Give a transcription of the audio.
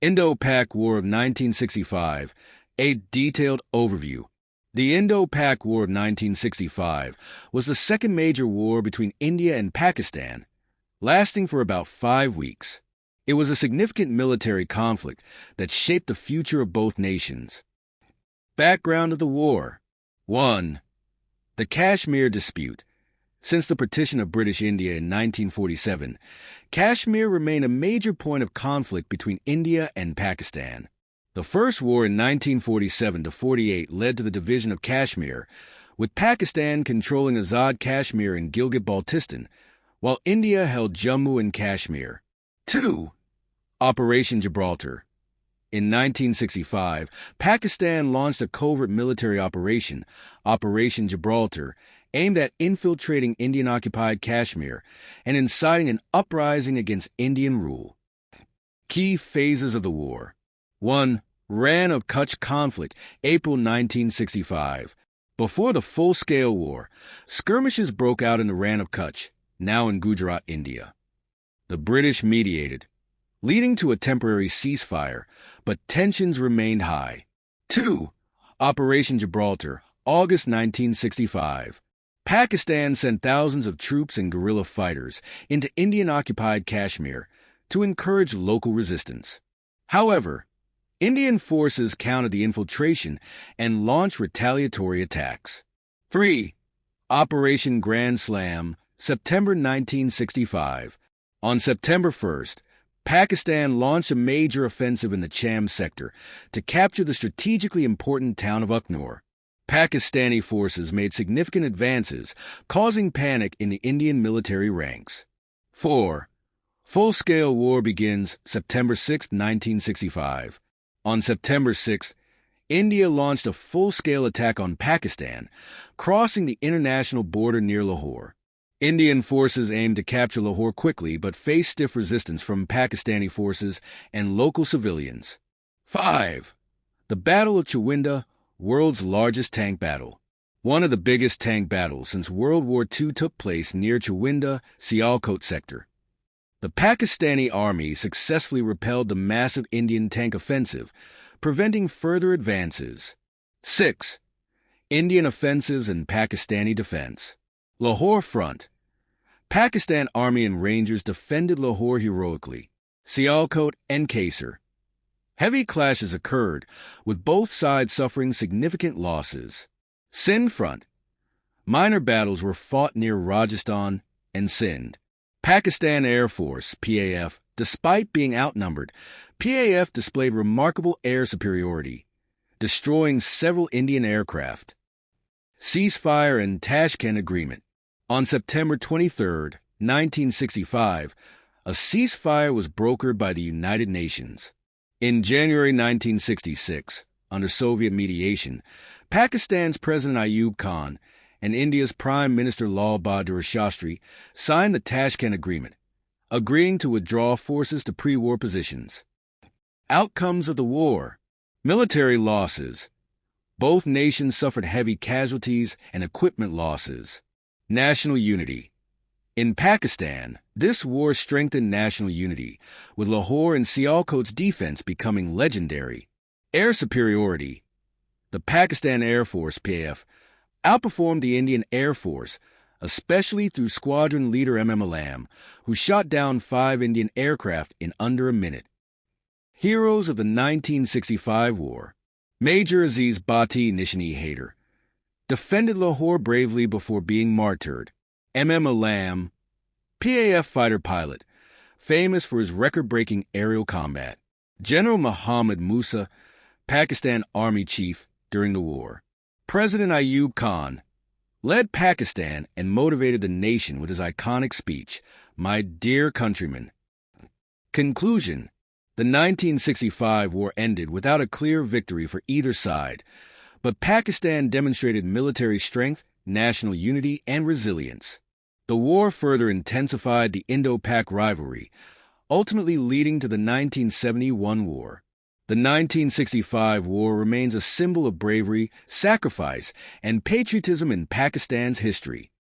Indo-Pak War of 1965, a detailed overview. The Indo-Pak War of 1965 was the second major war between India and Pakistan, lasting for about 5 weeks. It was a significant military conflict that shaped the future of both nations. Background of the war. 1. The Kashmir Dispute. Since the partition of British India in 1947, Kashmir remained a major point of conflict between India and Pakistan. The First War in 1947-48 led to the division of Kashmir, with Pakistan controlling Azad Kashmir and Gilgit-Baltistan, while India held Jammu and Kashmir. 2. Operation Gibraltar. In 1965, Pakistan launched a covert military operation, Operation Gibraltar, aimed at infiltrating Indian-occupied Kashmir and inciting an uprising against Indian rule. Key phases of the war. 1. Rann of Kutch conflict, April 1965. Before the full-scale war, skirmishes broke out in the Rann of Kutch, now in Gujarat, India. The British mediated, leading to a temporary ceasefire, but tensions remained high. 2. Operation Gibraltar, August 1965. Pakistan sent thousands of troops and guerrilla fighters into Indian-occupied Kashmir to encourage local resistance. However, Indian forces countered the infiltration and launched retaliatory attacks. 3. Operation Grand Slam, September 1965. On September 1st, Pakistan launched a major offensive in the Cham sector to capture the strategically important town of Ukhnor. Pakistani forces made significant advances, causing panic in the Indian military ranks. 4. Full-scale war begins September 6, 1965. On September 6, India launched a full-scale attack on Pakistan, crossing the international border near Lahore. Indian forces aimed to capture Lahore quickly but faced stiff resistance from Pakistani forces and local civilians. 5. The Battle of Chawinda, world's largest tank battle. One of the biggest tank battles since World War II took place near Chawinda, Sialkot sector. The Pakistani army successfully repelled the massive Indian tank offensive, preventing further advances. 6. Indian offensives and Pakistani defense. Lahore Front. Pakistan Army and Rangers defended Lahore heroically. Sialkot and Kaisar. Heavy clashes occurred, with both sides suffering significant losses. Sindh Front. Minor battles were fought near Rajasthan and Sindh. Pakistan Air Force, PAF. Despite being outnumbered, PAF displayed remarkable air superiority, destroying several Indian aircraft. Ceasefire and Tashkent Agreement. On September 23, 1965, a ceasefire was brokered by the United Nations. In January 1966, under Soviet mediation, Pakistan's President Ayub Khan and India's Prime Minister Lal Bahadur Shastri signed the Tashkent Agreement, agreeing to withdraw forces to pre-war positions. Outcomes of the war. Military losses. Both nations suffered heavy casualties and equipment losses. National unity. In Pakistan, this war strengthened national unity, with Lahore and Sialkot's defense becoming legendary. Air superiority. The Pakistan Air Force, PAF, outperformed the Indian Air Force, especially through squadron leader Alam, who shot down 5 Indian aircraft in under a minute. Heroes of the 1965 war. Major Aziz Bhatti Nishani Haider defended Lahore bravely before being martyred. Alam, PAF fighter pilot, famous for his record-breaking aerial combat. General Muhammad Musa, Pakistan Army chief during the war. President Ayub Khan led Pakistan and motivated the nation with his iconic speech, "My dear countrymen." Conclusion. The 1965 war ended without a clear victory for either side, but Pakistan demonstrated military strength, national unity, and resilience. The war further intensified the Indo-Pak rivalry, ultimately leading to the 1971 war. The 1965 war remains a symbol of bravery, sacrifice, and patriotism in Pakistan's history.